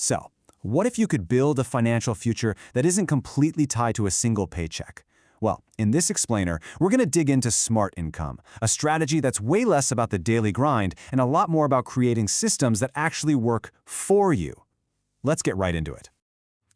So, what if you could build a financial future that isn't completely tied to a single paycheck? Well, in this explainer, we're going to dig into smart income, a strategy that's way less about the daily grind and a lot more about creating systems that actually work for you. Let's get right into it.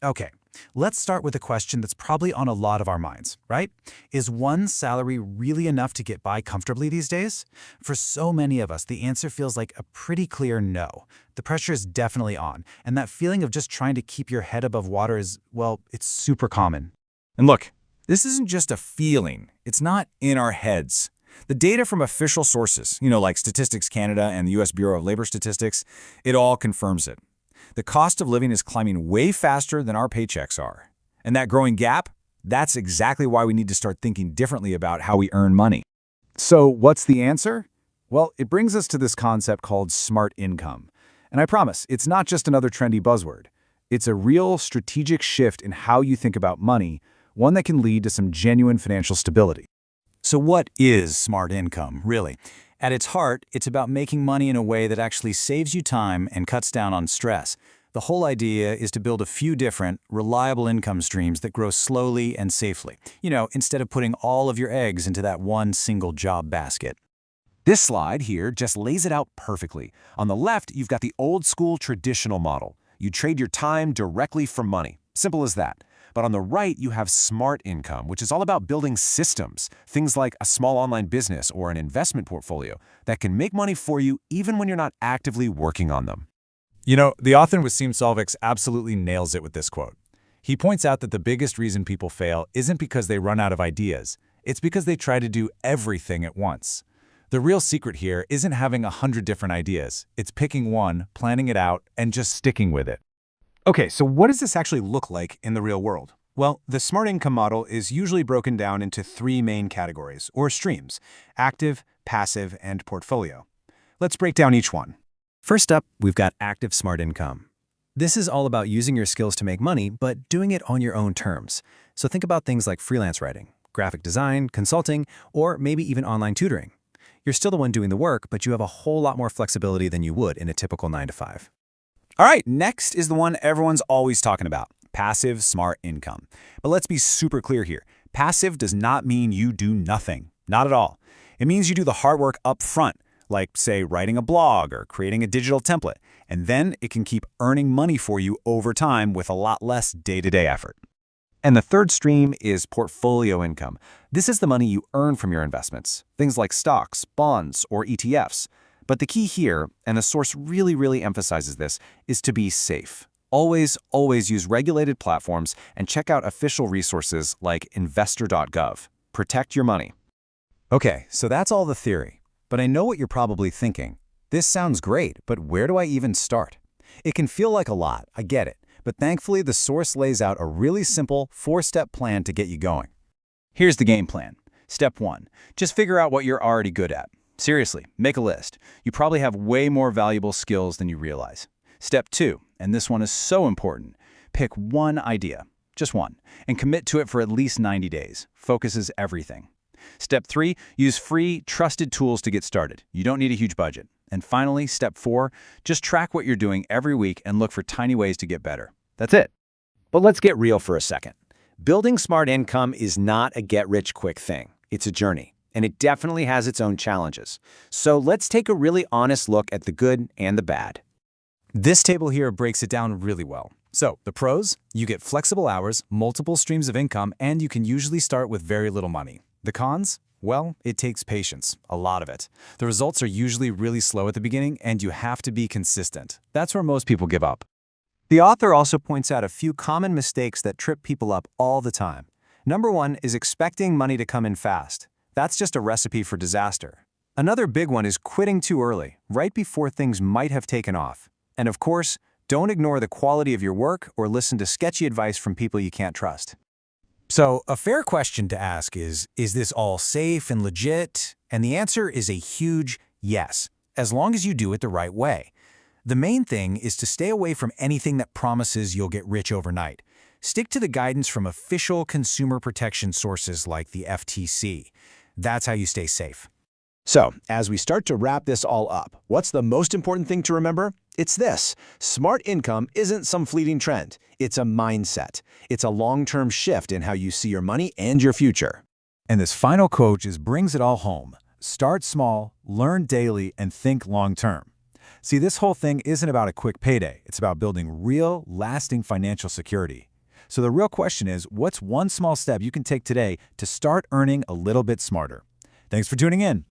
Okay, let's start with a question that's probably on a lot of our minds, right? Is one salary really enough to get by comfortably these days? For so many of us, the answer feels like a pretty clear no. The pressure is definitely on, and that feeling of just trying to keep your head above water is, well, it's super common. And look, this isn't just a feeling. It's not in our heads. The data from official sources, like Statistics Canada and the U.S. Bureau of Labor Statistics, it all confirms it. The cost of living is climbing way faster than our paychecks are. And that growing gap, that's exactly why we need to start thinking differently about how we earn money. So what's the answer? Well, it brings us to this concept called smart income. And I promise, it's not just another trendy buzzword. It's a real strategic shift in how you think about money, one that can lead to some genuine financial stability. So what is smart income, really? At its heart, it's about making money in a way that actually saves you time and cuts down on stress. The whole idea is to build a few different, reliable income streams that grow slowly and safely, instead of putting all of your eggs into that one single job basket. This slide here just lays it out perfectly. On the left, you've got the old-school traditional model. You trade your time directly for money. Simple as that. But on the right, you have smart income, which is all about building systems, things like a small online business or an investment portfolio that can make money for you even when you're not actively working on them. The author with Wasim Solvix absolutely nails it with this quote. He points out that the biggest reason people fail isn't because they run out of ideas. It's because they try to do everything at once. The real secret here isn't having 100 different ideas. It's picking one, planning it out, and just sticking with it. Okay, so what does this actually look like in the real world? Well, the smart income model is usually broken down into three main categories, or streams: active, passive, and portfolio. Let's break down each one. First up, we've got active smart income. This is all about using your skills to make money, but doing it on your own terms. So think about things like freelance writing, graphic design, consulting, or maybe even online tutoring. You're still the one doing the work, but you have a whole lot more flexibility than you would in a typical 9-to-5. All right, next is the one everyone's always talking about, passive smart income. But let's be super clear here. Passive does not mean you do nothing. Not at all. It means you do the hard work up front, like, say, writing a blog or creating a digital template, and then it can keep earning money for you over time with a lot less day-to-day effort. And the third stream is portfolio income. This is the money you earn from your investments, things like stocks, bonds, or ETFs. But the key here, and the source really emphasizes this, is to be safe. Always use regulated platforms and check out official resources like investor.gov. Protect your money. Okay, so that's all the theory. But I know what you're probably thinking. This sounds great, but where do I even start? It can feel like a lot, I get it. But thankfully, the source lays out a really simple 4-step plan to get you going. Here's the game plan. Step 1. Just figure out what you're already good at. Seriously, make a list. You probably have way more valuable skills than you realize. Step 2, and this one is so important. Pick one idea, just one, and commit to it for at least 90 days. Focus is everything. Step 3, use free, trusted tools to get started. You don't need a huge budget. And finally, step 4, just track what you're doing every week and look for tiny ways to get better. That's it. But let's get real for a second. Building smart income is not a get-rich-quick thing. It's a journey, and it definitely has its own challenges. So let's take a really honest look at the good and the bad. This table here breaks it down really well. So, the pros, you get flexible hours, multiple streams of income, and you can usually start with very little money. The cons? Well, it takes patience, a lot of it. The results are usually really slow at the beginning, and you have to be consistent. That's where most people give up. The author also points out a few common mistakes that trip people up all the time. Number 1 is expecting money to come in fast. That's just a recipe for disaster. Another big one is quitting too early, right before things might have taken off. And of course, don't ignore the quality of your work or listen to sketchy advice from people you can't trust. So, a fair question to ask is this all safe and legit? And the answer is a huge yes, as long as you do it the right way. The main thing is to stay away from anything that promises you'll get rich overnight. Stick to the guidance from official consumer protection sources like the FTC. That's how you stay safe. So, as we start to wrap this all up, what's the most important thing to remember? It's this: smart income isn't some fleeting trend. It's a mindset. It's a long-term shift in how you see your money and your future. And this final quote just brings it all home. Start small, learn daily, and think long-term. See, this whole thing isn't about a quick payday. It's about building real, lasting financial security. So the real question is, what's one small step you can take today to start earning a little bit smarter? Thanks for tuning in.